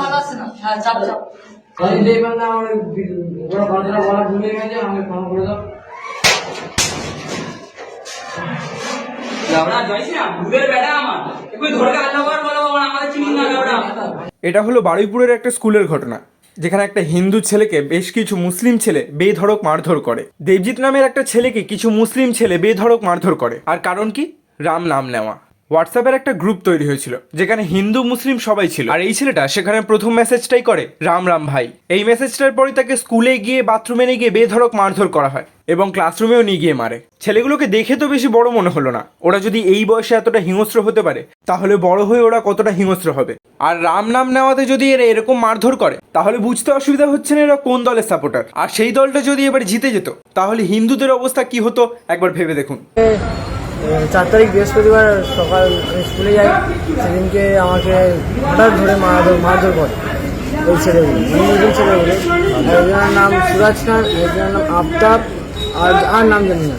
ভালো আছে না? হ্যাঁ, চাপ চাপ। এটা হলো বারুইপুরের একটা স্কুলের ঘটনা, যেখানে একটা হিন্দু ছেলেকে বেশ কিছু মুসলিম ছেলে বেধড়ক মারধর করে। দেবজিৎ নামের একটা ছেলেকে কিছু মুসলিম ছেলে বেধড়ক মারধর করে। আর কারণ কি? রাম নাম নেওয়া। হোয়াটসঅ্যাপের একটা গ্রুপ তৈরি হয়েছিল, যেখানে হিন্দু মুসলিম সবাই ছিল। আর এই ছেলেটা সেখানে প্রথম মেসেজটাই করে রাম রাম ভাই। এই মেসেজটার পরে তাকে স্কুলে গিয়ে বাথরুমে নিয়ে গিয়ে বেধড়ক মারধর করা হয় এবং ক্লাসরুমেও নিয়ে গিয়ে মারে। ছেলেগুলোকে দেখে তো বেশি বড় মনে হলো না। ওরা যদি এই বয়সে এতটা হিংস্র হতে পারে, তাহলে বড় হয়ে ওরা কতটা হিংস্র হবে। আর রাম নাম নেওয়াতে যদি এরা এরকম মারধর করে, তাহলে বুঝতে অসুবিধা হচ্ছে না এরা কোন দলের সাপোর্টার। আর সেই দলটা যদি এবার জিতে যেত, তাহলে হিন্দুদের অবস্থা কি হতো একবার ভেবে দেখুন। 4 তারিখ বৃহস্পতিবার সকাল আমি স্কুলে যাই। সেদিনকে আমাকে হঠাৎ ধরে মারধর করে ওই ছেলেগুলো, মুসলিম ছেলেগুলো। একজনের নাম সুরাজ খান, একজনের নাম আফতাব, আর নাম জানি না।